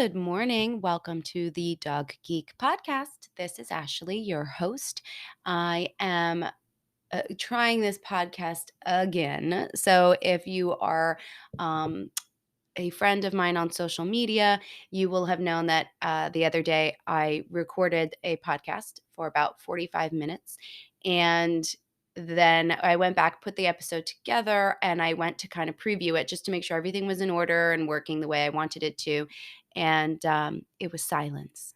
Good morning. Welcome to the Dog Geek Podcast. This is Ashley, your host. I am trying this podcast again. So if you are um, a friend of mine on social media, you will have known that the other day I recorded a podcast for about 45 minutes. And then I went back, put the episode together, and I went to kind of preview it just to make sure everything was in order and working the way I wanted it to. And it was silence.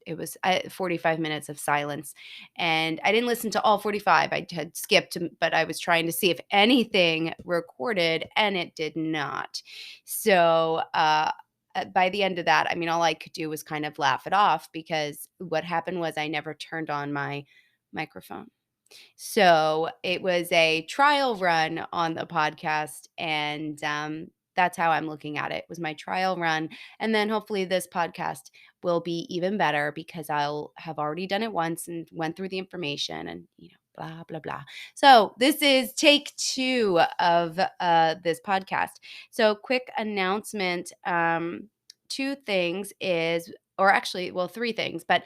It was 45 minutes of silence, and I didn't listen to all 45. I had skipped, but I was trying to see if anything recorded, and it did not. So, by the end of that, I mean, all I could do was kind of laugh it off because what happened was I never turned on my microphone. So it was a trial run on the podcast, and that's how I'm looking at it. Was my trial run, and then hopefully this podcast will be even better because I'll have already done it once and went through the information and blah blah blah. So this is take 2 of this podcast. So quick announcement. Two things is, or actually, well, three things, but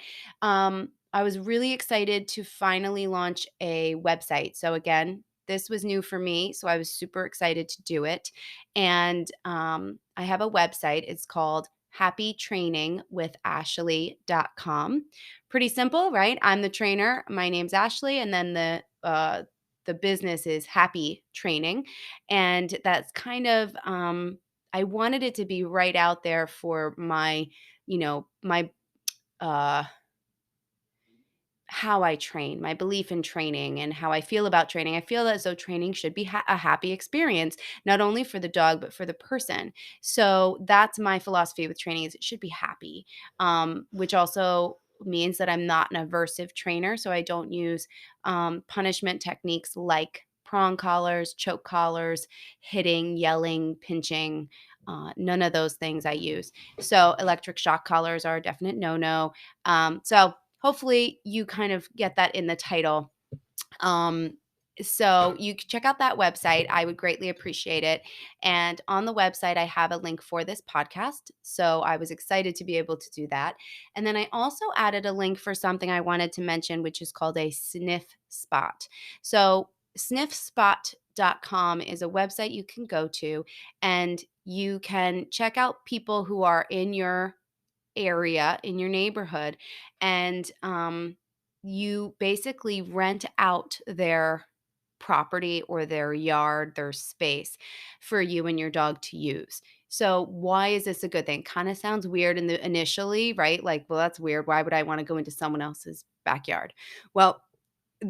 I was really excited to finally launch a website. So again, this was new for me, so I was super excited to do it. And I have a website. It's called happytrainingwithashley.com. Pretty simple, right? I'm the trainer. My name's Ashley, and then the business is Happy Training, and that's kind of I wanted it to be right out there for my uh how I train, my belief in training, and how I feel about training. I feel as though training should be a happy experience, not only for the dog, but for the person. So that's my philosophy with training is it should be happy, which also means that I'm not an aversive trainer. So I don't use punishment techniques like prong collars, choke collars, hitting, yelling, pinching. None of those things I use. So electric shock collars are a definite no-no. So hopefully you kind of get that in the title. Um, so you can check out that website. I would greatly appreciate it. And on the website, I have a link for this podcast. So I was excited to be able to do that. And then I also added a link for something I wanted to mention, which is called a sniff spot. So sniffspot.com is a website you can go to, and you can check out people who are in your area in your neighborhood, and you basically rent out their property or their yard, their space for you and your dog to use. So why is this a good thing? Kind of sounds weird in the initially, right? Like, well, that's weird. Why would I want to go into someone else's backyard? Well,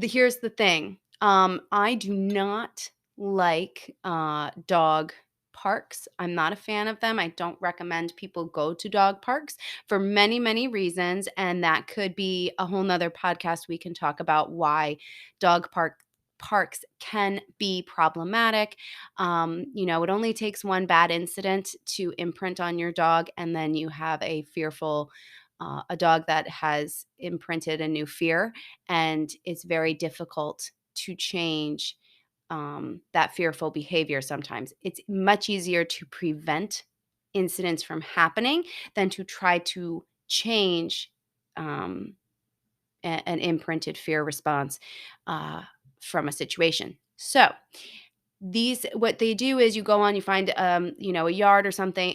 here's the thing. I do not like dog parks. I'm not a fan of them. I don't recommend people go to dog parks for many, many reasons. And that could be a whole nother podcast. We can talk about why parks can be problematic. It only takes one bad incident to imprint on your dog, and then you have a dog that has imprinted a new fear, and it's very difficult to change that fearful behavior sometimes. It's much easier to prevent incidents from happening than to try to change um, an imprinted fear response uh, from a situation. So, these what they do is you go on, you find a yard or something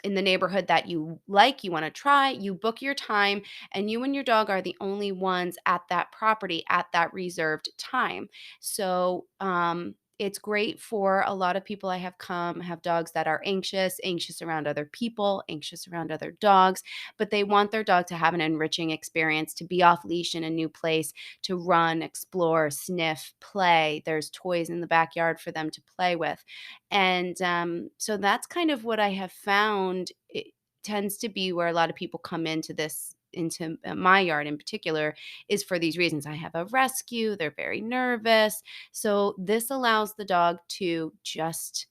in the neighborhood that you like, you want to try, you book your time, and you and your dog are the only ones at that property at that reserved time. So it's great for a lot of people I have dogs that are anxious around other people, anxious around other dogs, but they want their dog to have an enriching experience, to be off leash in a new place, to run, explore, sniff, play. There's toys in the backyard for them to play with. And so that's kind of what I have found. It tends to be where a lot of people come into my yard in particular is for these reasons. I have a rescue, they're very nervous. So this allows the dog to just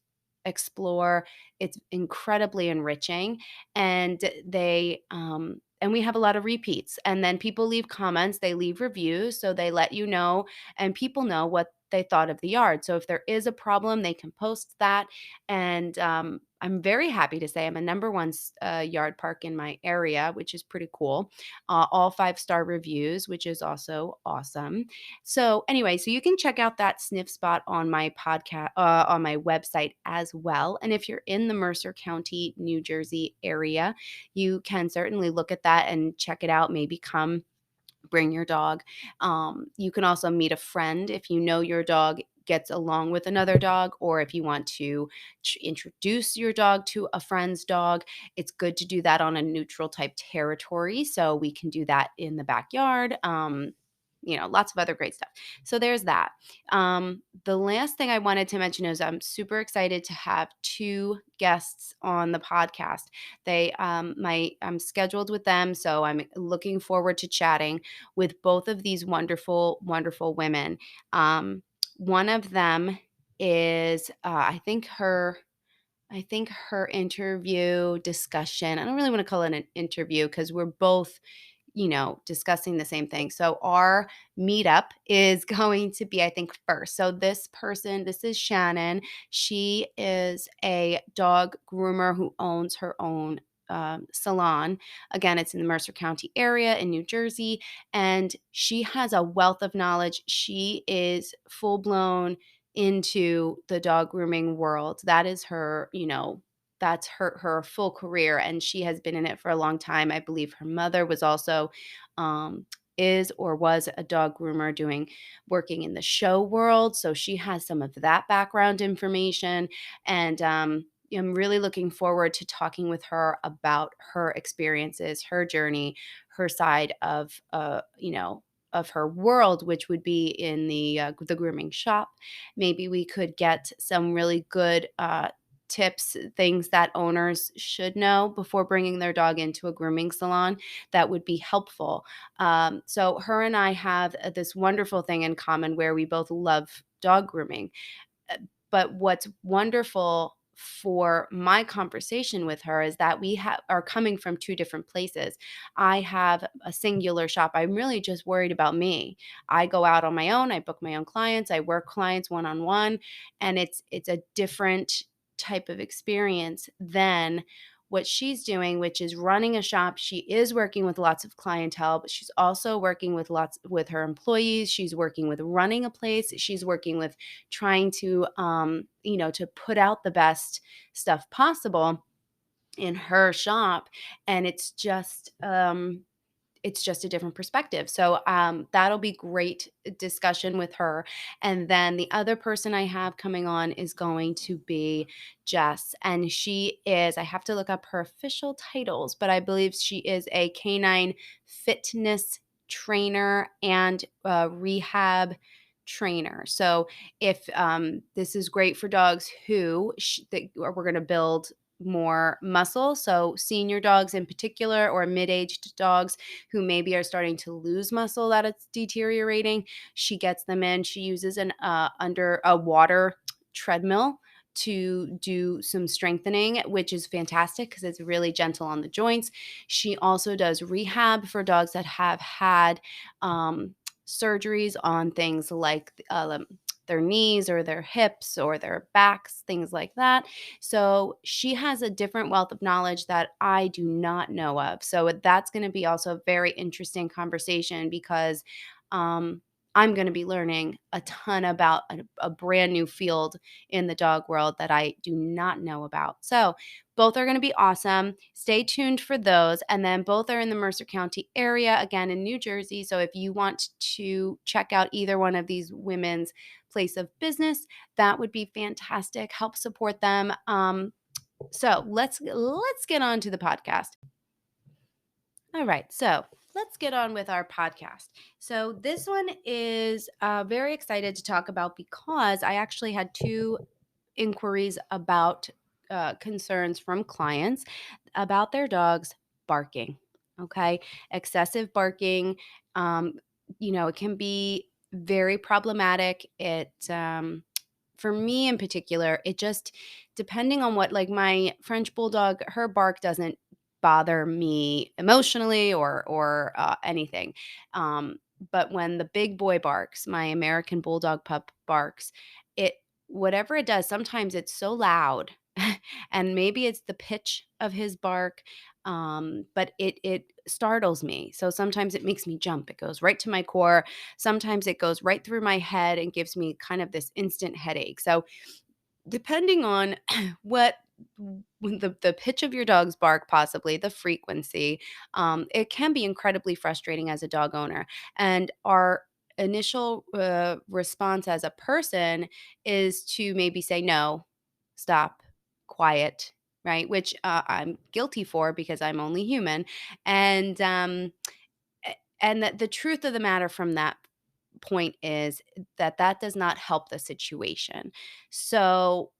explore. It's incredibly enriching, and we have a lot of repeats, and then people leave comments, they leave reviews, so they let you know, and people know what they thought of the yard. So if there is a problem, they can post that, and I'm very happy to say I'm a number one yard park in my area, which is pretty cool. All 5-star reviews, which is also awesome. So, anyway, so you can check out that sniff spot on my podcast, on my website as well. And if you're in the Mercer County, New Jersey area, you can certainly look at that and check it out. Maybe come bring your dog. You can also meet a friend if you know your dog gets along with another dog, or if you want to introduce your dog to a friend's dog. It's good to do that on a neutral type territory. So we can do that in the backyard. Lots of other great stuff. So there's that. The last thing I wanted to mention is I'm super excited to have two guests on the podcast. I'm scheduled with them, so I'm looking forward to chatting with both of these wonderful, wonderful women. One of them is, I think her interview discussion. I don't really want to call it an interview because we're both discussing the same thing. So our meetup is going to be, I think, first. So this is Shannon. She is a dog groomer who owns her own salon. Again, it's in the Mercer County area in New Jersey, and she has a wealth of knowledge. She is full blown into the dog grooming world. That is her, that's her full career, and she has been in it for a long time. I believe her mother was also um is or was a dog groomer working in the show world, so she has some of that background information. And I'm really looking forward to talking with her about her experiences, her journey, her side of her world, which would be in the grooming shop. Maybe we could get some really good tips, things that owners should know before bringing their dog into a grooming salon that would be helpful. So, her and I have this wonderful thing in common where we both love dog grooming. Uh, But what's wonderful for my conversation with her is that are coming from two different places. I have a singular shop. I'm really just worried about me. I go out on my own, I book my own clients, I work clients one on one, and it's a different type of experience than what she's doing, which is running a shop. She is working with lots of clientele, but she's also working with her employees. She's working with running a place. She's working with trying to to put out the best stuff possible in her shop. And it's just a different perspective. So that'll be great discussion with her. And then the other person I have coming on is going to be Jess. And I have to look up her official titles, but I believe she is a canine fitness trainer and rehab trainer. So if this is great for dogs we're going to build more muscle. So senior dogs in particular, or mid-aged dogs who maybe are starting to lose muscle that it's deteriorating. She gets them in. She uses an under a water treadmill to do some strengthening, which is fantastic because it's really gentle on the joints. She also does rehab for dogs that have had surgeries on things like their knees or their hips or their backs, things like that. So she has a different wealth of knowledge that I do not know of. So that's going to be also a very interesting conversation because um, I'm going to be learning a ton about a brand new field in the dog world that I do not know about. So both are going to be awesome. Stay tuned for those. And then both are in the Mercer County area, again in New Jersey. So if you want to check out either one of these women's place of business, that would be fantastic. Help support them. So let's get on to the podcast. All right, so let's get on with our podcast. So this one is very excited to talk about because I actually had two inquiries about concerns from clients about their dogs barking. Okay, excessive barking. Um, it can be very problematic. For me in particular, it just depending on what, like my French bulldog, her bark doesn't bother me emotionally or anything. Um, but when the big boy barks, my American bulldog pup barks, it whatever it does, sometimes it's so loud And maybe it's the pitch of his bark, but it startles me. So sometimes it makes me jump. It goes right to my core. Sometimes it goes right through my head and gives me kind of this instant headache. So depending on what the pitch of your dog's bark, possibly the frequency, it can be incredibly frustrating as a dog owner. And our initial response as a person is to maybe say no, stop, quiet, right? Which I'm guilty for because I'm only human. And and that the truth of the matter from that point is that that does not help the situation. So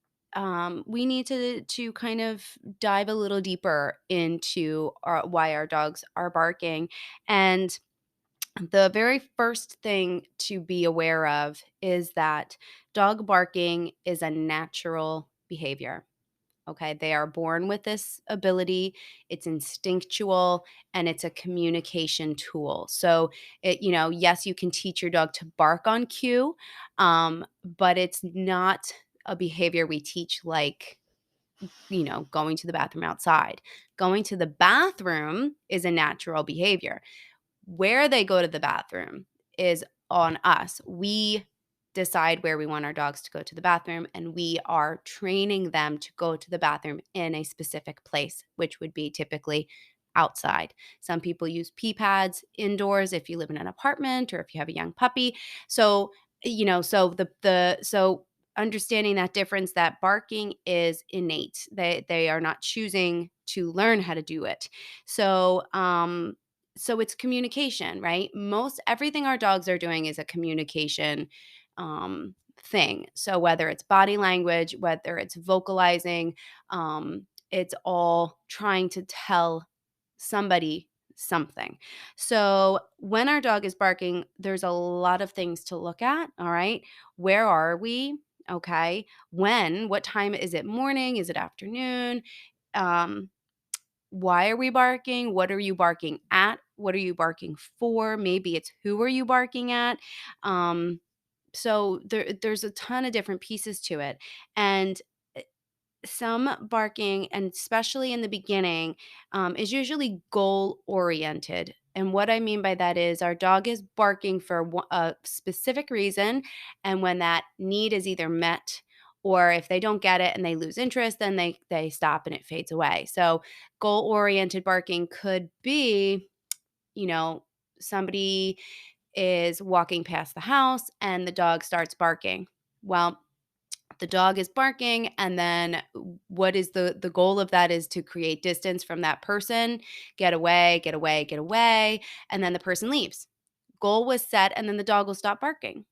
we need to kind of dive a little deeper into why our dogs are barking. And the very first thing to be aware of is that dog barking is a natural behavior. Okay, they are born with this ability. It's instinctual and it's a communication tool. So, yes, you can teach your dog to bark on cue, but it's not a behavior we teach like, going to the bathroom outside. Going to the bathroom is a natural behavior. Where they go to the bathroom is on us. We decide where we want our dogs to go to the bathroom, and we are training them to go to the bathroom in a specific place, which would be typically outside. Some people use pee pads indoors if you live in an apartment or if you have a young puppy. So, so understanding that difference, that barking is innate. They are not choosing to learn how to do it. So, so it's communication, right? Most everything our dogs are doing is a communication thing. So whether it's body language, whether it's vocalizing, it's all trying to tell somebody something. So when our dog is barking, there's a lot of things to look at. All right. Where are we? Okay. When? What time is it? Morning? Is it afternoon? Um, why are we barking? What are you barking at? What are you barking for? Maybe it's who are you barking at? Um, so there's a ton of different pieces to it. And some barking, and especially in the beginning, is usually goal oriented. And what I mean by that is our dog is barking for a specific reason. And when that need is either met, or if they don't get it and they lose interest, then they stop and it fades away. So goal oriented barking could be, you know, somebody is walking past the house and the dog starts barking. Well, the dog is barking, and then what is the goal of that is to create distance from that person, get away, get away, get away, and then the person leaves. Goal was set, and then the dog will stop barking.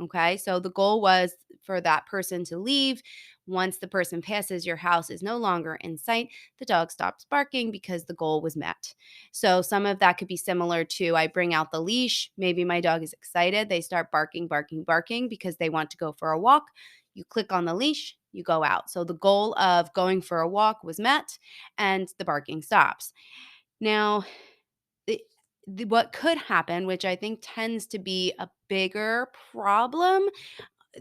Okay, so the goal was for that person to leave. Once the person passes, your house is no longer in sight, the dog stops barking because the goal was met. So some of that could be similar to I bring out the leash. Maybe my dog is excited. They start barking, barking, barking because they want to go for a walk. You click on the leash, you go out. So the goal of going for a walk was met and the barking stops. Now, the, what could happen, which I think tends to be a bigger problem,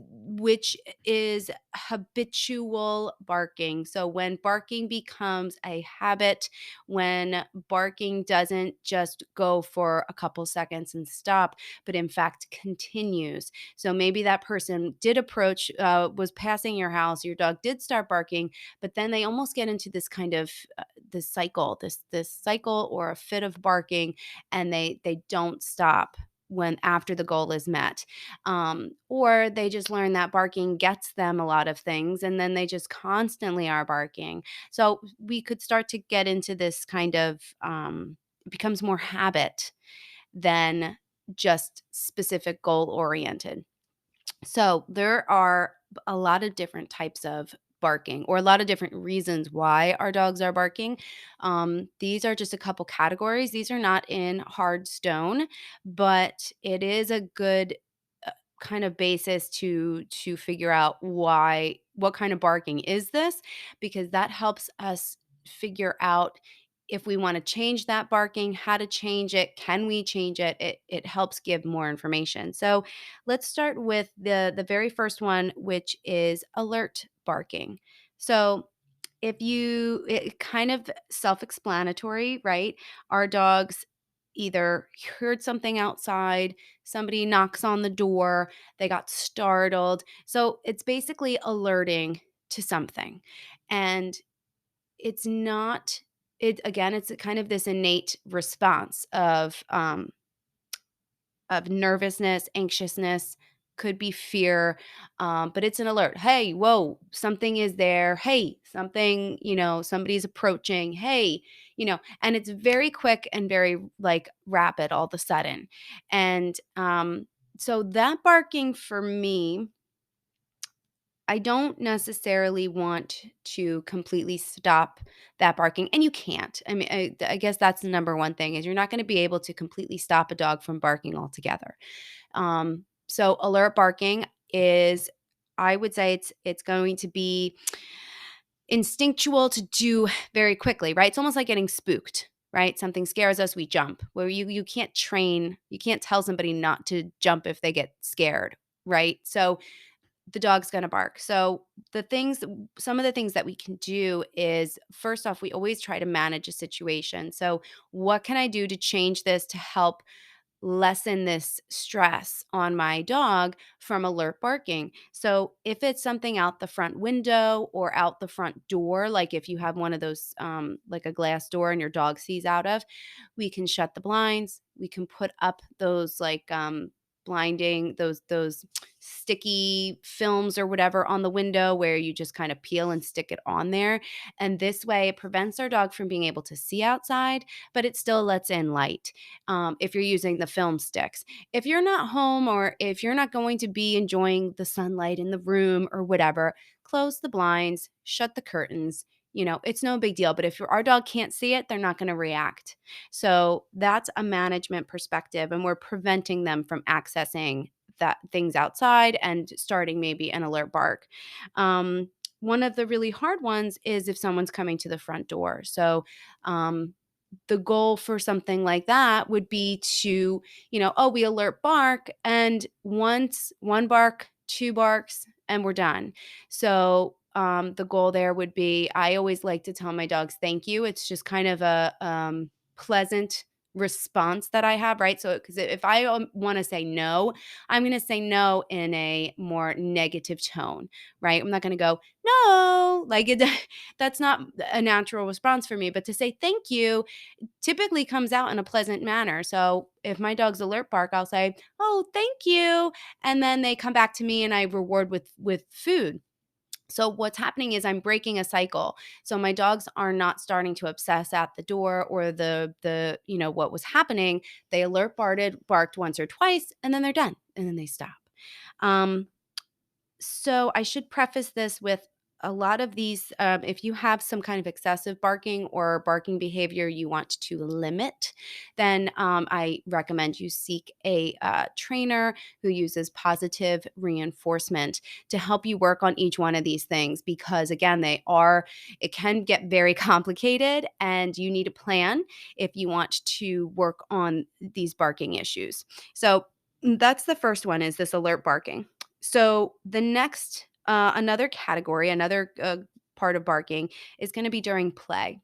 which is habitual barking. So when barking becomes a habit, when barking doesn't just go for a couple seconds and stop, but in fact continues. So maybe that person did approach, was passing your house, your dog did start barking, but then they almost get into this kind of this cycle, this cycle or a fit of barking, and they don't stop when after the goal is met, or they just learn that barking gets them a lot of things and then they just constantly are barking. So we could start to get into this kind of, it becomes more habit than just specific goal oriented. So there are a lot of different types of barking, or a lot of different reasons why our dogs are barking. These are just a couple categories. These are not in hard stone, but it is a good kind of basis to figure out why, what kind of barking is this, because that helps us figure out if we want to change that barking, how to change it, can we change it? It helps give more information. So let's start with the very first one, which is alert barking. So if you it kind of self-explanatory, right? Our dogs either heard something outside, somebody knocks on the door, they got startled. So it's basically alerting to something. And it's not it again, it's a kind of this innate response of nervousness, anxiousness, could be fear, but it's an alert. Hey, whoa, something is there. Hey, something, somebody's approaching. Hey, and it's very quick and very like rapid all of a sudden. And so that barking for me, I don't necessarily want to completely stop that barking, and you can't. I mean, I guess that's the number one thing is you're not going to be able to completely stop a dog from barking altogether. So alert barking is I would say it's going to be instinctual to do very quickly, right? It's almost like getting spooked, right? Something scares us, we jump. Where you can't train, you can't tell somebody not to jump if they get scared, right? So the dog's gonna bark. So some of the things that we can do is first off, we always try to manage a situation. So what can I do to change this to help lessen this stress on my dog from alert barking? So if it's something out the front window or out the front door, like if you have one of those like a glass door and your dog sees out of, we can shut the blinds. We can put up those like blinding those sticky films or whatever on the window where you just kind of peel and stick it on there. And this way it prevents our dog from being able to see outside, but it still lets in light if you're using the film sticks. If you're not home or if you're not going to be enjoying the sunlight in the room or whatever, close the blinds, shut the curtains. It's no big deal. But if our dog can't see it, they're not going to react. So that's a management perspective, and we're preventing them from accessing that things outside and starting maybe an alert bark. Um, One of the really hard ones is if someone's coming to the front door. So um, the goal for something like that would be to, oh, we alert bark, and once one bark, two barks, and we're done. So the goal there would be I always like to tell my dogs thank you. It's just kind of a pleasant response that I have, right? So, because if I want to say no, I'm going to say no in a more negative tone, right? I'm not going to go, no, like it, that's not a natural response for me. But to say thank you typically comes out in a pleasant manner. So if my dog's alert bark, I'll say, "Oh, thank you," and then they come back to me and I reward with food. So what's happening is I'm breaking a cycle. So my dogs are not starting to obsess at the door or the what was happening. They barked once or twice, and then they're done, and then they stop. Um, so I should preface this with a lot of these, if you have some kind of excessive barking or barking behavior you want to limit, then I recommend you seek a trainer who uses positive reinforcement to help you work on each one of these things because, again, it can get very complicated and you need a plan if you want to work on these barking issues. So that's the first one is this alert barking. So the next, another category, another part of barking is going to be during play.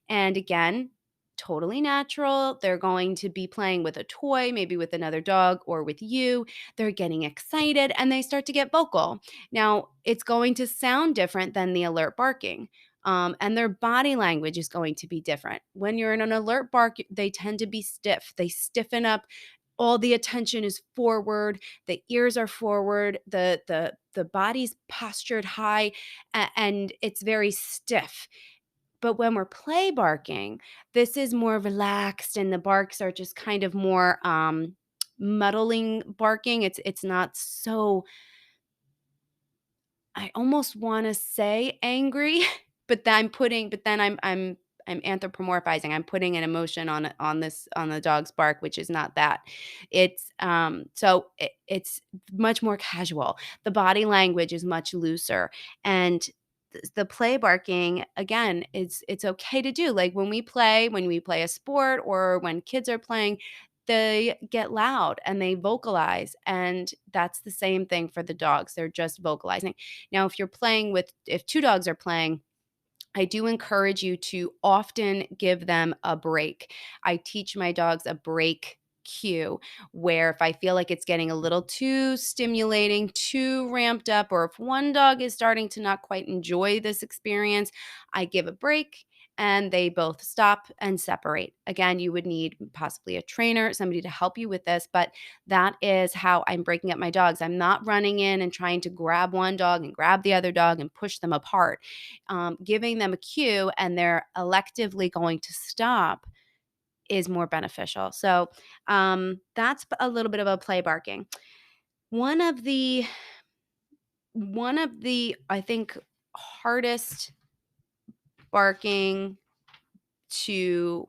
And again, totally natural. They're going to be playing with a toy, maybe with another dog or with you. They're getting excited and they start to get vocal. Now, it's going to sound different than the alert barking. And their body language is going to be different. When you're in an alert bark, they tend to be stiff. They stiffen up, all the attention is forward, the ears are forward, the body's postured high, and it's very stiff. But when we're play barking, this is more relaxed and the barks are just kind of more muddling barking. It's not so, I almost wanna say angry, but then I'm anthropomorphizing. I'm putting an emotion on the dog's bark, which is not that. It's much more casual. The body language is much looser, and the play barking, again, it's okay to do. Like, when we play a sport or when kids are playing, they get loud and they vocalize, and that's the same thing for the dogs. They're just vocalizing. Now, if two dogs are playing, I do encourage you to often give them a break. I teach my dogs a break cue where if I feel like it's getting a little too stimulating, too ramped up, or if one dog is starting to not quite enjoy this experience, I give a break and they both stop and separate. Again, you would need possibly a trainer, somebody to help you with this, but that is how I'm breaking up my dogs. I'm not running in and trying to grab one dog and grab the other dog and push them apart. Giving them a cue and they're electively going to stop is more beneficial. So that's a little bit of a play barking. One of the I think hardest barking to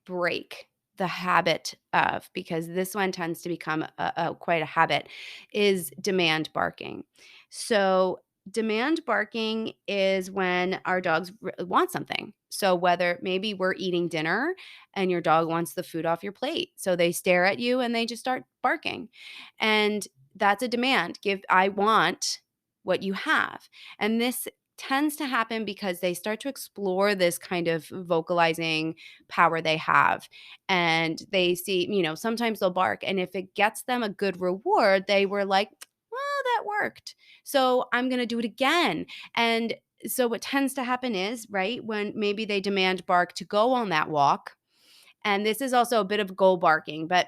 break the habit of, because this one tends to become quite a habit, is demand barking. So demand barking is when our dogs want something. So whether maybe we're eating dinner and your dog wants the food off your plate, so they stare at you and they just start barking, and that's a demand. Give I want what you have. And this tends to happen because they start to explore this kind of vocalizing power they have. And they see, sometimes they'll bark. And if it gets them a good reward, they were like, well, that worked. So I'm going to do it again. And so what tends to happen is, right, when maybe they demand bark to go on that walk. And this is also a bit of goal barking, but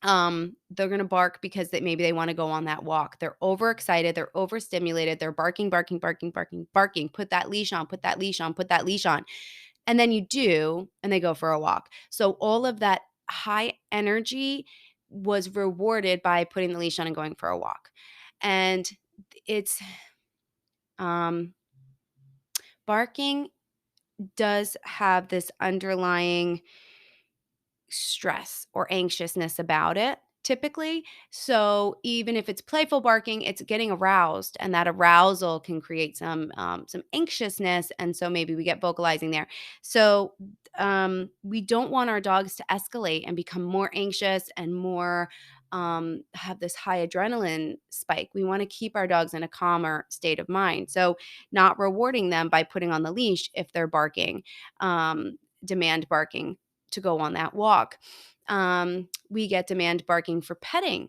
they're going to bark because maybe they want to go on that walk. They're overexcited, they're overstimulated, they're barking, barking, barking, barking, barking. Put that leash on, put that leash on, put that leash on. And then you do, and they go for a walk. So all of that high energy was rewarded by putting the leash on and going for a walk. And it's um, barking does have this underlying stress or anxiousness about it typically. So even if it's playful barking, it's getting aroused, and that arousal can create some anxiousness, and so maybe we get vocalizing there. So we don't want our dogs to escalate and become more anxious and more have this high adrenaline spike. We want to keep our dogs in a calmer state of mind. So not rewarding them by putting on the leash if they're barking, demand barking to go on that walk. We get demand barking for petting.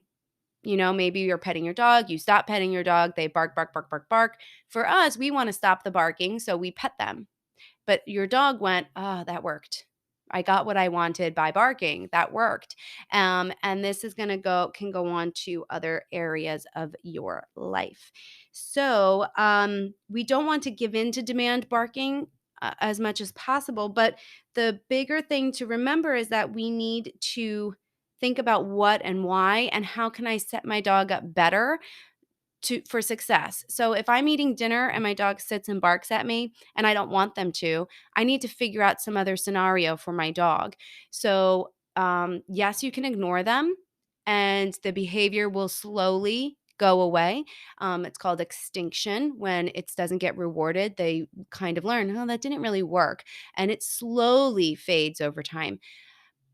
Maybe you're petting your dog, you stop petting your dog, they bark, bark, bark, bark, bark. For us, we want to stop the barking, so we pet them. But your dog went, "Oh, that worked. I got what I wanted by barking. That worked." And this is going to can go on to other areas of your life. So we don't want to give in to demand barking as much as possible. But the bigger thing to remember is that we need to think about what and why and how can I set my dog up better for success. So if I'm eating dinner and my dog sits and barks at me and I don't want them to, I need to figure out some other scenario for my dog. So yes, you can ignore them and the behavior will slowly go away. It's called extinction. When it doesn't get rewarded, they kind of learn, oh, that didn't really work. And it slowly fades over time.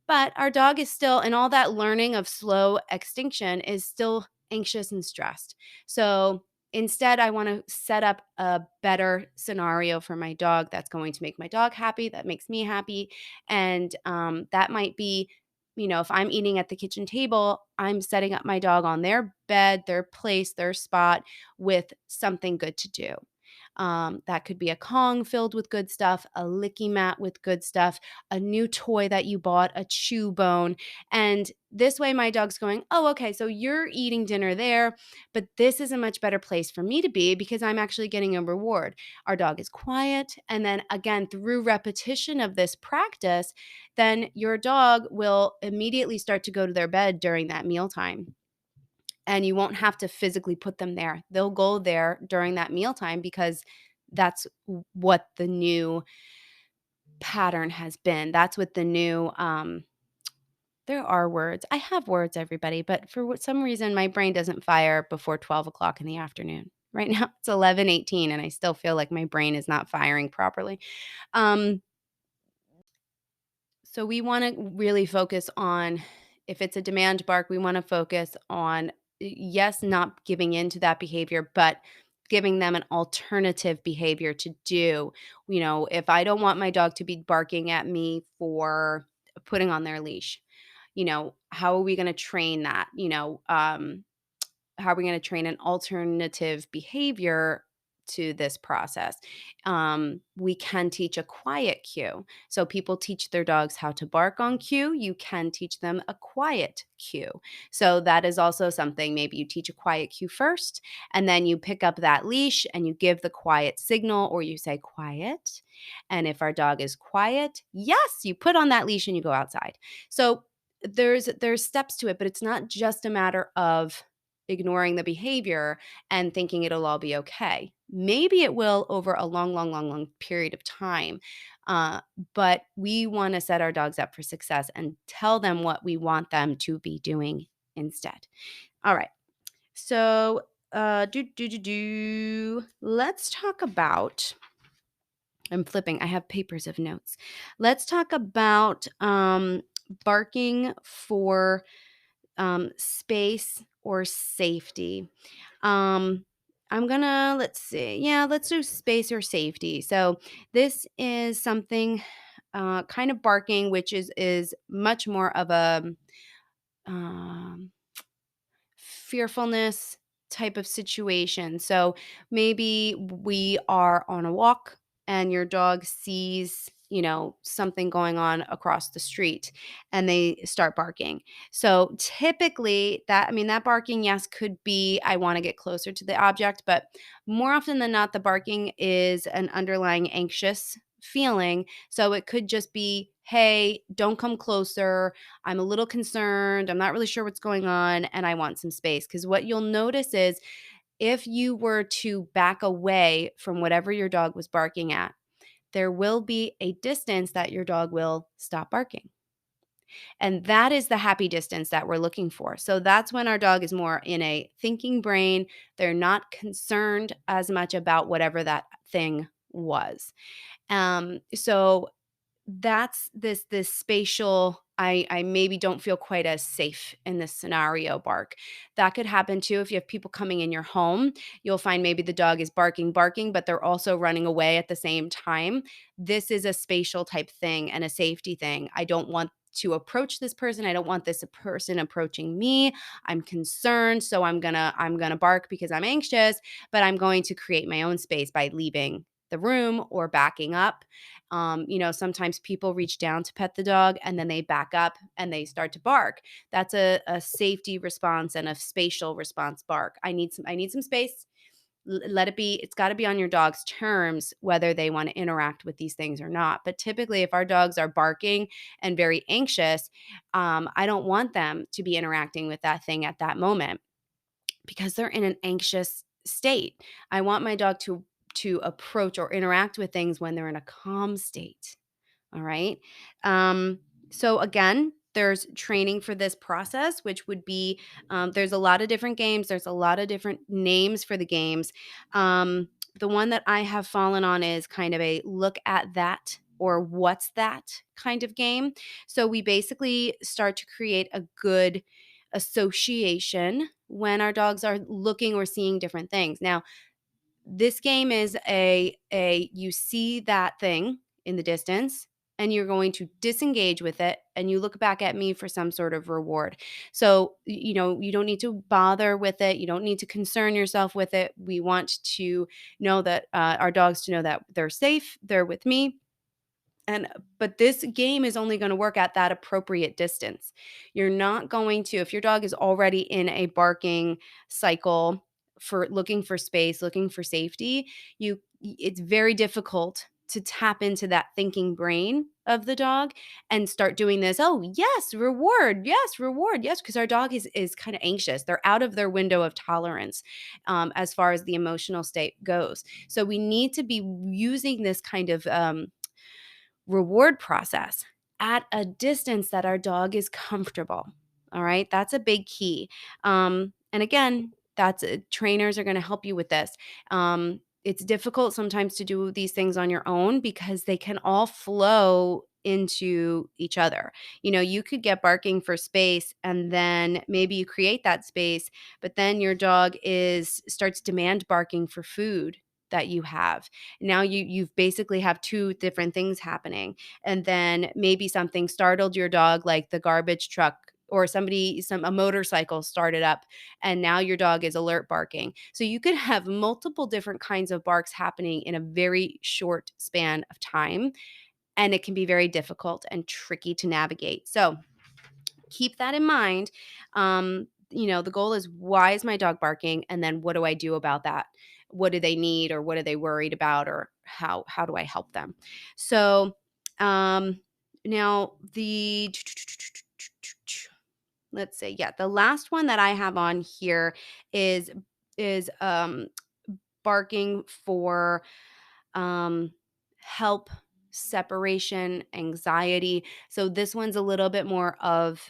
But our dog is still, and all that learning of slow extinction is still anxious and stressed. So instead, I want to set up a better scenario for my dog that's going to make my dog happy, that makes me happy. And that might be, if I'm eating at the kitchen table, I'm setting up my dog on their bed, their place, their spot with something good to do. That could be a Kong filled with good stuff, a licky mat with good stuff, a new toy that you bought, a chew bone. And this way, my dog's going, oh, okay, so you're eating dinner there, but this is a much better place for me to be because I'm actually getting a reward. Our dog is quiet. And then again, through repetition of this practice, then your dog will immediately start to go to their bed during that mealtime, and you won't have to physically put them there. They'll go there during that mealtime because that's what the new pattern has been. That's what the new there are words. I have words, everybody, but for some reason my brain doesn't fire before 12 o'clock in the afternoon. Right now it's 11:18 and I still feel like my brain is not firing properly. Um, So we want to really focus on, if it's a demand bark, we want to focus on, yes, not giving in to that behavior, but giving them an alternative behavior to do. If I don't want my dog to be barking at me for putting on their leash, how are we going to train that? How are we going to train an alternative behavior to this process? We can teach a quiet cue. So people teach their dogs how to bark on cue. You can teach them a quiet cue. So that is also something. Maybe you teach a quiet cue first, and then you pick up that leash and you give the quiet signal, or you say quiet. And if our dog is quiet, yes, you put on that leash and you go outside. So there's steps to it, but it's not just a matter of ignoring the behavior and thinking it'll all be okay. Maybe it will over a long, long, long, long period of time. Uh, but we want to set our dogs up for success and tell them what we want them to be doing instead. All right. So, let's talk about. I'm flipping. I have papers of notes. Let's talk about barking for space or safety. Um, I'm gonna, let's see. Yeah, let's do space or safety. So this is something kind of barking, which is much more of a um, fearfulness type of situation. So maybe we are on a walk and your dog sees, something going on across the street and they start barking. So typically that barking, yes, could be I want to get closer to the object, but more often than not, the barking is an underlying anxious feeling. So it could just be, hey, don't come closer. I'm a little concerned. I'm not really sure what's going on, and I want some space. Because what you'll notice is if you were to back away from whatever your dog was barking at, there will be a distance that your dog will stop barking. And that is the happy distance that we're looking for. So that's when our dog is more in a thinking brain. They're not concerned as much about whatever that thing was. So that's this spatial I maybe don't feel quite as safe in this scenario bark. That could happen too if you have people coming in your home. You'll find maybe the dog is barking, but they're also running away at the same time. This is a spatial type thing and a safety thing. I don't want to approach this person. I don't want this person approaching me. I'm concerned, so I'm going to bark because I'm anxious, but I'm going to create my own space by leaving the room or backing up. Sometimes people reach down to pet the dog and then they back up and they start to bark. That's a safety response and a spatial response bark. I need some space. Let it be. It's got to be on your dog's terms whether they want to interact with these things or not. But typically, if our dogs are barking and very anxious, I don't want them to be interacting with that thing at that moment because they're in an anxious state. I want my dog to approach or interact with things when they're in a calm state. All right. So again, there's training for this process, which would be there's a lot of different games. There's a lot of different names for the games. The one that I have fallen on is kind of a look at that or what's that kind of game. So we basically start to create a good association when our dogs are looking or seeing different things. Now, this game is a you see that thing in the distance and you're going to disengage with it and you look back at me for some sort of reward. So, you don't need to bother with it. You don't need to concern yourself with it. We want to know that our dogs to know that they're safe, they're with me, but this game is only going to work at that appropriate distance. You're not going to, if your dog is already in a barking cycle for looking for space, looking for safety, it's very difficult to tap into that thinking brain of the dog and start doing this. Oh, yes, reward, yes, because our dog is kind of anxious. They're out of their window of tolerance as far as the emotional state goes. So we need to be using this kind of reward process at a distance that our dog is comfortable. All right. That's a big key. And again, trainers are going to help you with this. It's difficult sometimes to do these things on your own because they can all flow into each other. You could get barking for space, and then maybe you create that space, but then your dog is starts demand barking for food that you have. Now you've basically have two different things happening. And then maybe something startled your dog, like the garbage truck or a motorcycle started up, and now your dog is alert barking. So you could have multiple different kinds of barks happening in a very short span of time, and it can be very difficult and tricky to navigate. So keep that in mind. The goal is, why is my dog barking? And then what do I do about that? What do they need, or what are they worried about, or how do I help them? So now let's say, yeah, the last one that I have on here is is barking for help, separation, anxiety. So this one's a little bit more of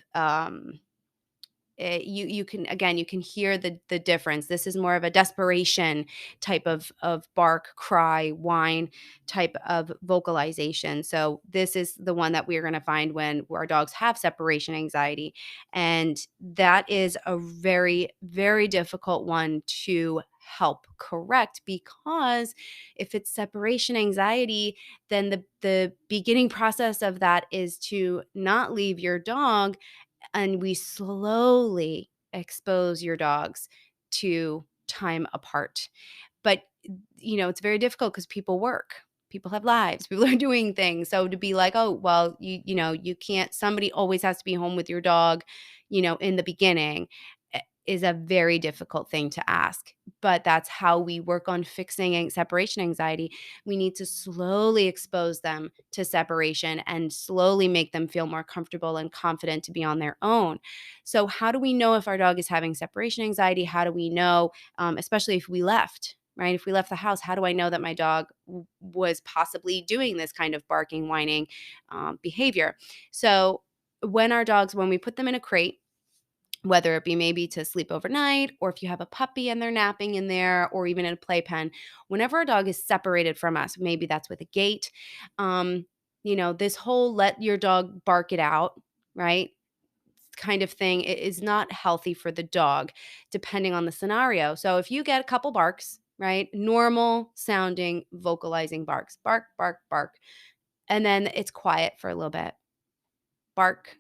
you can, again, you can hear the difference. This is more of a desperation type of bark, cry, whine type of vocalization. So this is the one that we're going to find when our dogs have separation anxiety, and that is a very, very difficult one to help correct, because if it's separation anxiety, then the beginning process of that is to not leave your dog, and we slowly expose your dogs to time apart. But, it's very difficult because people work. People have lives. People are doing things. So to be like, "Oh, well, you can't, somebody always has to be home with your dog, in the beginning," is a very difficult thing to ask. But that's how we work on fixing separation anxiety. We need to slowly expose them to separation and slowly make them feel more comfortable and confident to be on their own. So how do we know if our dog is having separation anxiety? How do we know, especially if we left, right? If we left the house, how do I know that my dog was possibly doing this kind of barking, whining behavior? So when we put them in a crate, whether it be maybe to sleep overnight, or if you have a puppy and they're napping in there, or even in a playpen, whenever a dog is separated from us, maybe that's with a gate, this whole let your dog bark it out, right? Kind of thing is not healthy for the dog, depending on the scenario. So if you get a couple barks, right? Normal sounding vocalizing barks, bark, bark, bark, and then it's quiet for a little bit. Bark,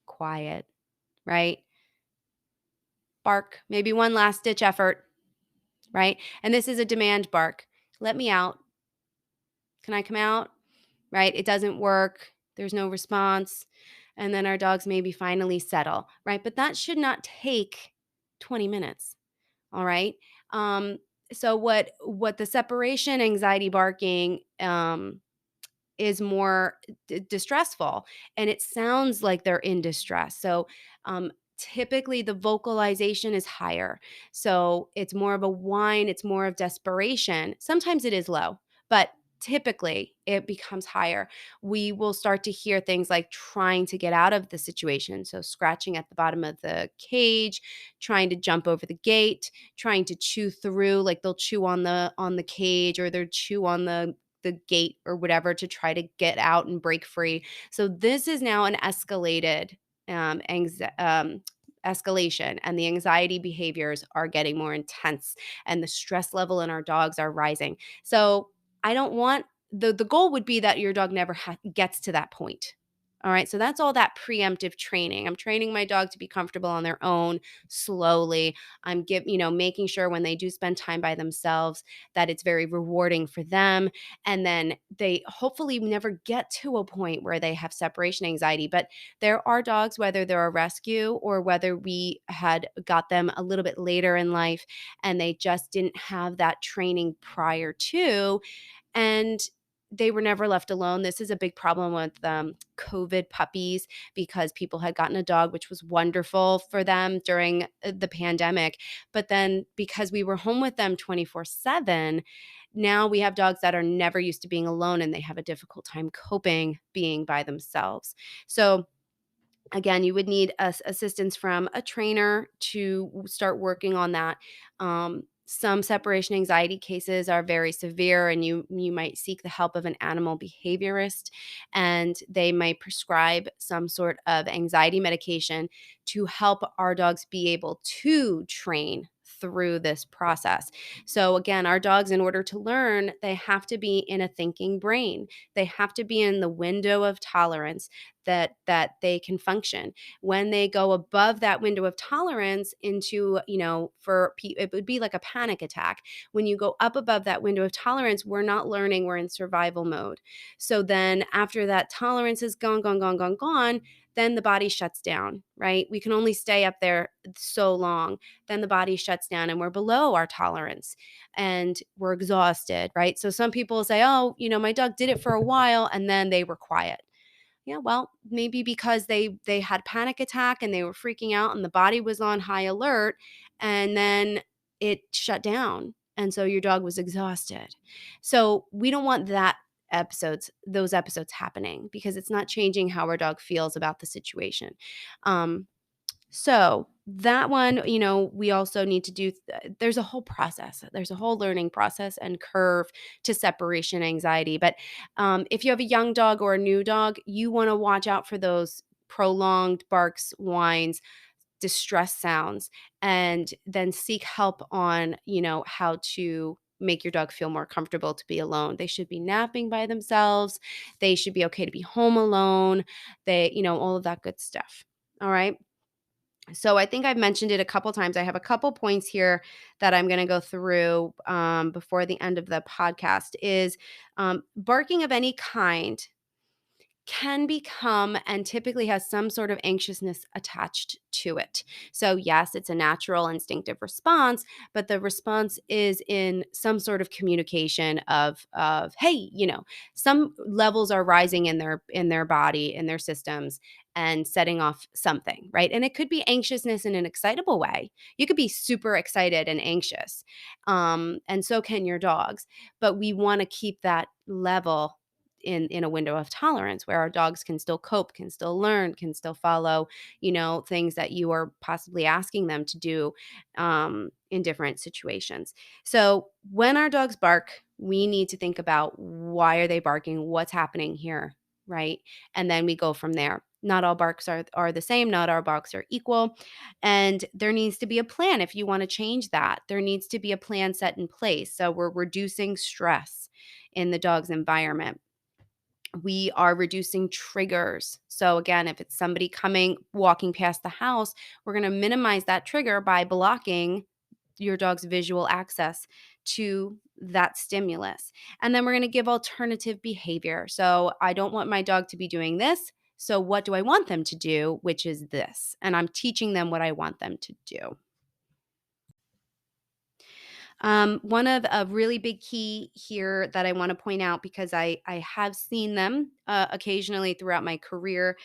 quiet, right? Bark, maybe one last ditch effort, right? And this is a demand bark. Let me out. Can I come out? Right? It doesn't work. There's no response. And then our dogs maybe finally settle, right? But that should not take 20 minutes. All right. Um, so what the separation anxiety barking is more distressful, and it sounds like they're in distress. So typically the vocalization is higher, so it's more of a whine, it's more of desperation. Sometimes it is low, but typically it becomes higher. We will start to hear things like trying to get out of the situation, so scratching at the bottom of the cage, trying to jump over the gate, trying to chew through, like they'll chew on the cage, or they'll chew on the gate or whatever to try to get out and break free. So this is now an escalation, and the anxiety behaviors are getting more intense, and the stress level in our dogs are rising. So I don't want the goal would be that your dog never gets to that point. All right, so that's all that preemptive training. I'm training my dog to be comfortable on their own slowly. Making sure when they do spend time by themselves that it's very rewarding for them, and then they hopefully never get to a point where they have separation anxiety. But there are dogs, whether they're a rescue or whether we had got them a little bit later in life and they just didn't have that training prior to, and they were never left alone. This is a big problem with COVID puppies, because people had gotten a dog, which was wonderful for them during the pandemic. But then because we were home with them 24/7, now we have dogs that are never used to being alone, and they have a difficult time coping being by themselves. So again, you would need assistance from a trainer to start working on that. Some separation anxiety cases are very severe, and you might seek the help of an animal behaviorist, and they might prescribe some sort of anxiety medication to help our dogs be able to train through this process. So again, our dogs, in order to learn, they have to be in a thinking brain. They have to be in the window of tolerance that they can function. When they go above that window of tolerance into, it would be like a panic attack. When you go up above that window of tolerance, we're not learning, we're in survival mode. So then after that tolerance is gone, then the body shuts down, right? We can only stay up there so long. Then the body shuts down and we're below our tolerance and we're exhausted, right? So some people say, oh, my dog did it for a while and then they were quiet. Yeah, well, maybe because they had panic attack and they were freaking out and the body was on high alert and then it shut down. And so your dog was exhausted. So we don't want those episodes happening because it's not changing how our dog feels about the situation. Um, so that one, we also need to do, there's a whole process. There's a whole learning process and curve to separation anxiety. But if you have a young dog or a new dog, you want to watch out for those prolonged barks, whines, distress sounds, and then seek help on, how to make your dog feel more comfortable to be alone. They should be napping by themselves. They should be okay to be home alone. All of that good stuff. All right. So I think I've mentioned it a couple times. I have a couple points here that I'm going to go through before the end of the podcast is barking of any kind can become and typically has some sort of anxiousness attached to it. So, yes, it's a natural instinctive response, but the response is in some sort of communication of hey, some levels are rising in their body, in their systems and setting off something, right? And it could be anxiousness in an excitable way. You could be super excited and anxious. And so can your dogs, but we want to keep that level in a window of tolerance where our dogs can still cope, can still learn, can still follow, things that you are possibly asking them to do in different situations. So when our dogs bark, we need to think about why are they barking? What's happening here? Right. And then we go from there. Not all barks are the same. Not all barks are equal. And there needs to be a plan if you want to change that. There needs to be a plan set in place. So we're reducing stress in the dog's environment. We are reducing triggers. So again, if it's somebody walking past the house, we're going to minimize that trigger by blocking your dog's visual access to that stimulus. And then we're going to give alternative behavior. So I don't want my dog to be doing this. So what do I want them to do, which is this? And I'm teaching them what I want them to do. One of a really big key here that I want to point out because I have seen them occasionally throughout my career,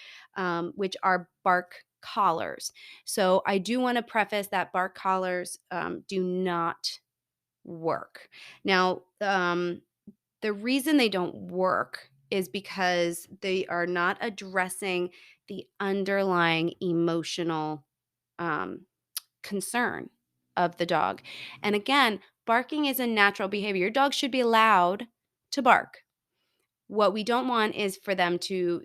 which are bark collars. So I do want to preface that bark collars do not work. Now, the reason they don't work is because they are not addressing the underlying emotional um, concern of the dog. And again, barking is a natural behavior. Your dog should be allowed to bark. What we don't want is for them to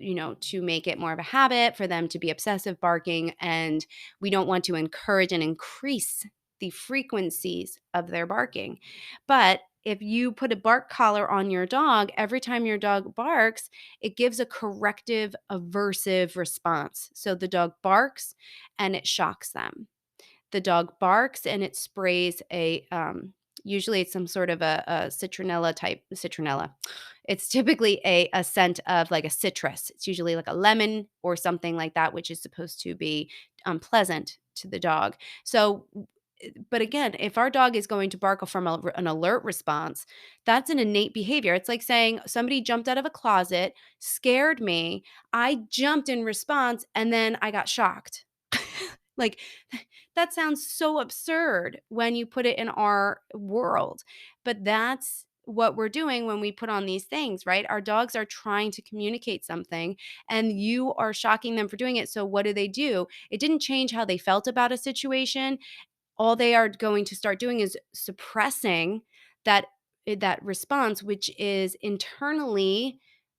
make it more of a habit, for them to be obsessive barking, and we don't want to encourage and increase the frequencies of their barking. But if you put a bark collar on your dog, every time your dog barks, it gives a corrective aversive response. So the dog barks and it shocks them. The dog barks and it sprays usually it's some sort of a citronella. It's typically a scent of like a citrus. It's usually like a lemon or something like that, which is supposed to be pleasant to the dog. So but again, if our dog is going to bark from an alert response, that's an innate behavior. It's like saying somebody jumped out of a closet, scared me, I jumped in response, and then I got shocked. Like, that sounds so absurd when you put it in our world, but that's what we're doing when we put on these things, right? Our dogs are trying to communicate something and you are shocking them for doing it. So what do? It didn't change how they felt about a situation. all they are going to start doing is suppressing that that response, which is internally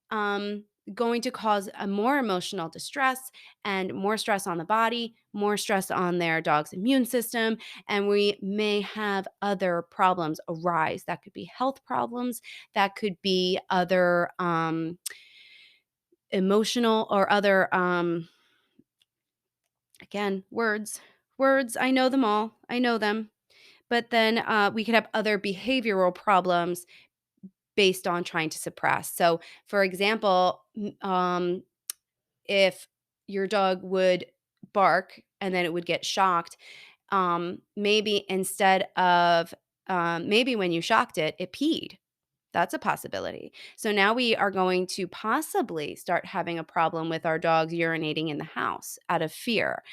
um, going to cause a more emotional distress and more stress on the body, more stress on their dog's immune system, and we may have other problems arise. That could be health problems, that could be other emotional or other again, words, I know them all, I know them. But then we could have other behavioral problems based on trying to suppress. So, for example, if your dog would bark and then it would get shocked, maybe instead of maybe when you shocked it, it peed. That's a possibility. So now we are going to possibly start having a problem with our dogs urinating in the house out of fear.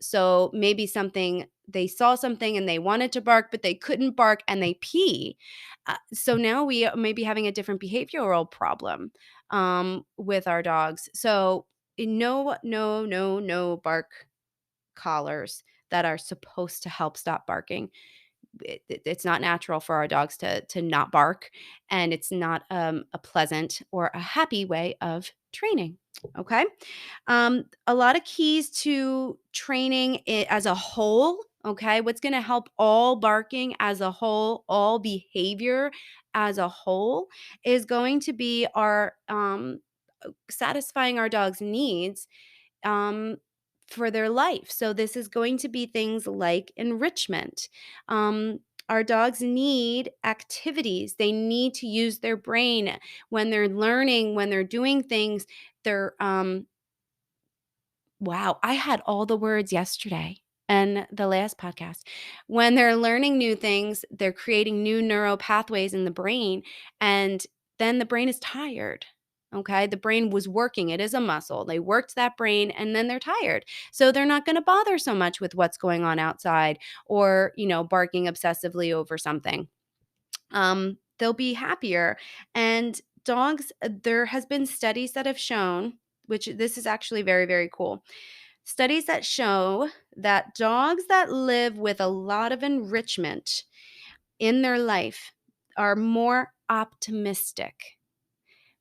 So maybe something they saw something and they wanted to bark, but they couldn't bark and they pee. So now we may be having a different behavioral problem with our dogs. So no, no, no, no bark collars that are supposed to help stop barking. It's not natural for our dogs to not bark, and it's not a pleasant or a happy way of training. Okay, a lot of keys to training it as a whole. Okay, what's going to help all barking as a whole, all behavior as a whole, is going to be our satisfying our dog's needs um, for their life. So this is going to be things like enrichment. Um, our dogs need activities. They need to use their brain when they're learning, when they're doing things. They're wow, I had all the words yesterday and the last podcast. When they're learning new things, they're creating new neural pathways in the brain, and then the brain is tired. Okay, the brain was working, it is a muscle. They worked that brain and then they're tired. So they're not going to bother so much with what's going on outside or, barking obsessively over something. They'll be happier. And dogs, there has been studies that have shown, which this is actually very, very cool. Studies that show that dogs that live with a lot of enrichment in their life are more optimistic,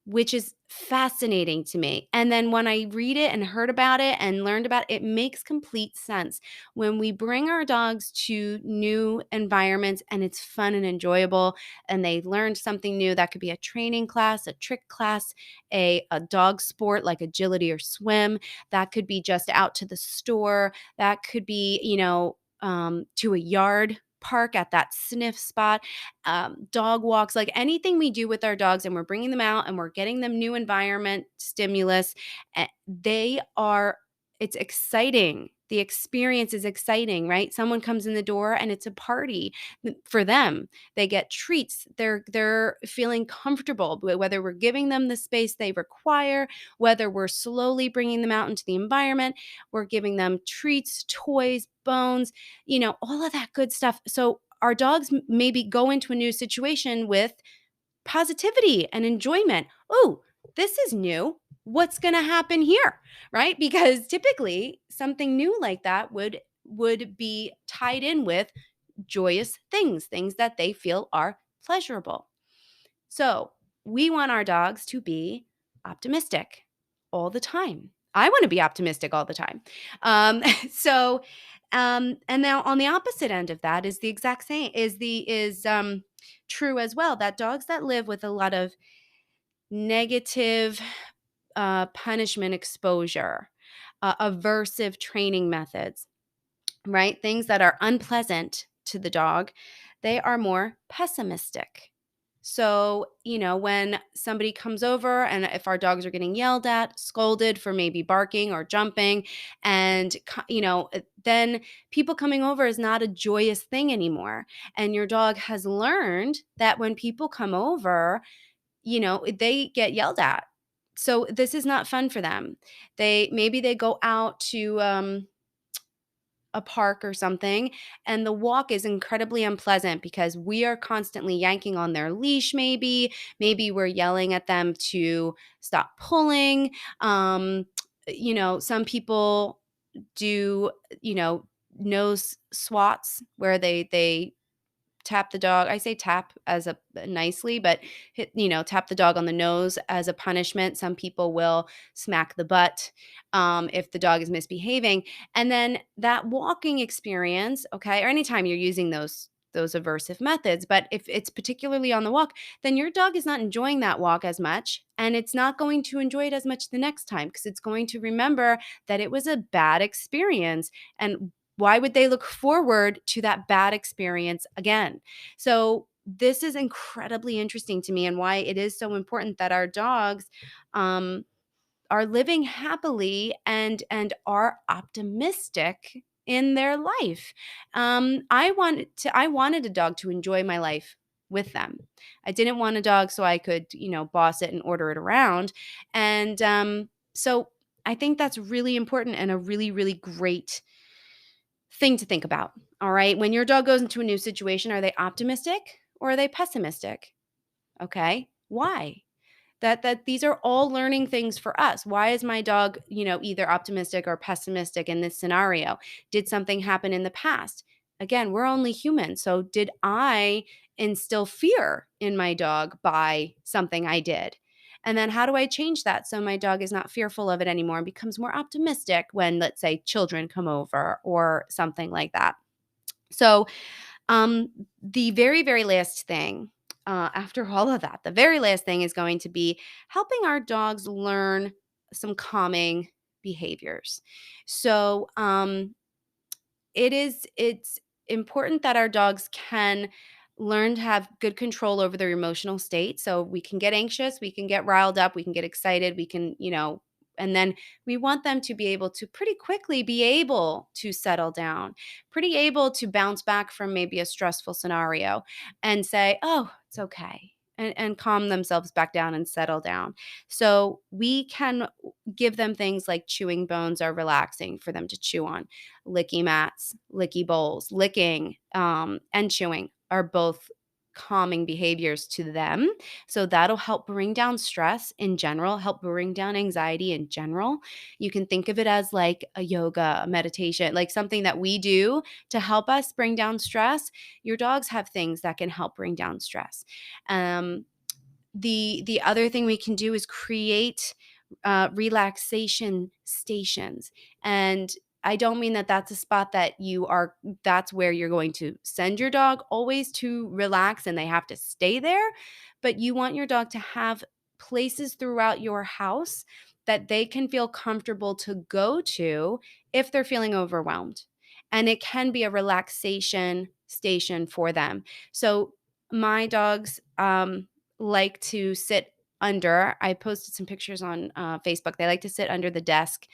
which is fascinating to me. And then when I read it and heard about it and learned about it, it makes complete sense. When we bring our dogs to new environments and it's fun and enjoyable and they learned something new, that could be a training class, a trick class, a dog sport like agility or swim, that could be just out to the store, that could be, to a yard park at that sniff spot, dog walks, like anything we do with our dogs and we're bringing them out and we're getting them new environment stimulus, they are, it's exciting. The experience is exciting, right? Someone comes in the door and it's a party for them. They get treats. They're feeling comfortable, whether we're giving them the space they require, whether we're slowly bringing them out into the environment, we're giving them treats, toys, bones, all of that good stuff. So our dogs maybe go into a new situation with positivity and enjoyment. Oh, this is new. What's going to happen here? Right? Because typically something new like that would be tied in with joyous things that they feel are pleasurable. So, we want our dogs to be optimistic all the time. I want to be optimistic all the time. Um, so, and now on the opposite end of that is the exact same is true as well. That dogs that live with a lot of negative punishment exposure, aversive training methods, right? Things that are unpleasant to the dog, they are more pessimistic. So, when somebody comes over and if our dogs are getting yelled at, scolded for maybe barking or jumping, and, then people coming over is not a joyous thing anymore. And your dog has learned that when people come over, they get yelled at. So this is not fun for them. Maybe they go out to, a park or something, and the walk is incredibly unpleasant because we are constantly yanking on their leash. Maybe we're yelling at them to stop pulling. Some people do, you know nose swats where they tap the dog. I say tap as a nicely, but tap the dog on the nose as a punishment. Some people will smack the butt if the dog is misbehaving. And then that walking experience, okay, or anytime you're using those aversive methods, but if it's particularly on the walk, then your dog is not enjoying that walk as much, and it's not going to enjoy it as much the next time because it's going to remember that it was a bad experience. And why would they look forward to that bad experience again? So, this is incredibly interesting to me, and why it is so important that our dogs um, are living happily and are optimistic in their life. I wanted a dog to enjoy my life with them. I didn't want a dog so I could, boss it and order it around. And so I think that's really important and a really, really great thing to think about. All right. When your dog goes into a new situation, are they optimistic or are they pessimistic? Okay. Why? That these are all learning things for us. Why is my dog, either optimistic or pessimistic in this scenario? Did something happen in the past? Again, we're only human. So did I instill fear in my dog by something I did? And then how do I change that so my dog is not fearful of it anymore and becomes more optimistic when, let's say, children come over or something like that? So, um, the very, very last thing, after all of that, the very last thing is going to be helping our dogs learn some calming behaviors. So, it's important that our dogs can learn to have good control over their emotional state. So we can get anxious, we can get riled up, we can get excited, we can, and then we want them to be able to pretty quickly be able to settle down, pretty able to bounce back from maybe a stressful scenario and say, oh, it's okay. And calm themselves back down and settle down. So we can give them things like chewing bones are relaxing for them to chew on. Licky mats, licky bowls, licking, and chewing are both calming behaviors to them. So that'll help bring down stress in general, help bring down anxiety in general. You can think of it as like a yoga, a meditation, like something that we do to help us bring down stress. Your dogs have things that can help bring down stress. Um, the other thing we can do is create relaxation stations. And I don't mean that that's a spot that's where you're going to send your dog always to relax and they have to stay there, but you want your dog to have places throughout your house that they can feel comfortable to go to if they're feeling overwhelmed. And it can be a relaxation station for them. So my dogs like to sit under. I posted some pictures on Facebook. They like to sit under the desk.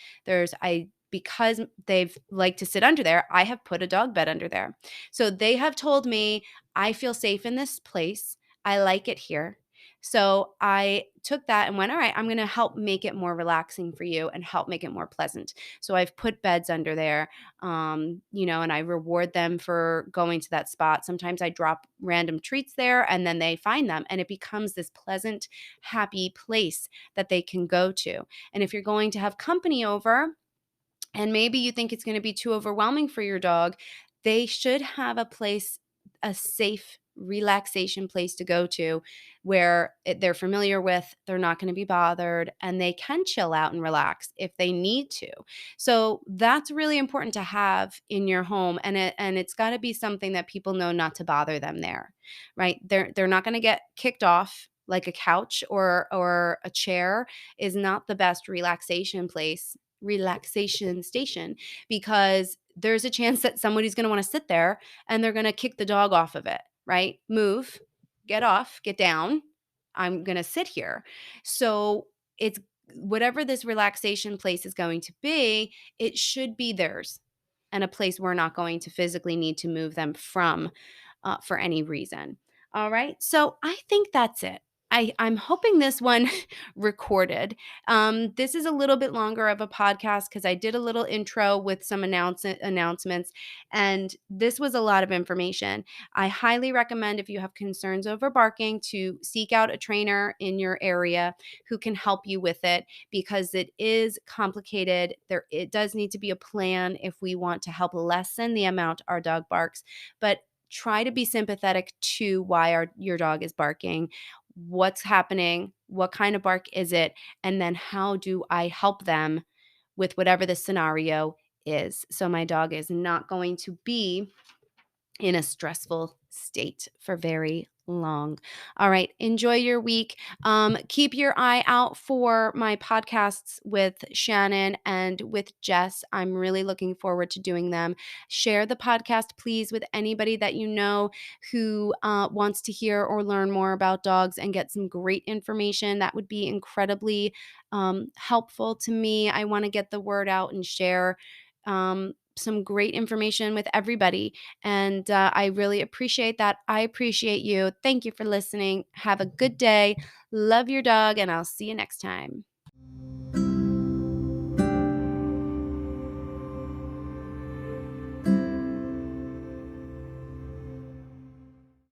Because they've like to sit under there, I have put a dog bed under there. So they have told me, I feel safe in this place. I like it here. So I took that and went, all right, I'm going to help make it more relaxing for you and help make it more pleasant. So I've put beds under there, and I reward them for going to that spot. Sometimes I drop random treats there and then they find them and it becomes this pleasant, happy place that they can go to. And if you're going to have company over, and maybe you think it's going to be too overwhelming for your dog, they should have a safe relaxation place to go to where they're familiar with, they're not going to be bothered, and they can chill out and relax if they need to. So that's really important to have in your home, and it's got to be something that people know not to bother them there, right? They're not going to get kicked off. Like a couch or a chair is not the best relaxation station, because there's a chance that somebody's going to want to sit there and they're going to kick the dog off of it, right? Move, get off, get down. I'm going to sit here. So it's whatever this relaxation place is going to be, it should be theirs, and a place we're not going to physically need to move them from for any reason. All right. So I think that's it. I'm hoping this one recorded. This is a little bit longer of a podcast because I did a little intro with some announcements, and this was a lot of information. I highly recommend, if you have concerns over barking, to seek out a trainer in your area who can help you with it, because it is complicated. It does need to be a plan if we want to help lessen the amount our dog barks, but try to be sympathetic to why your dog is barking. What's happening? What kind of bark is it? And then how do I help them with whatever the scenario is? So my dog is not going to be in a stressful state for very long. All right. Enjoy your week. Keep your eye out for my podcasts with Shannon and with Jess. I'm really looking forward to doing them. Share the podcast, please, with anybody that you know who wants to hear or learn more about dogs and get some great information. That would be incredibly helpful to me. I want to get the word out and share some great information with everybody. And I really appreciate that. I appreciate you. Thank you for listening. Have a good day. Love your dog, and I'll see you next time.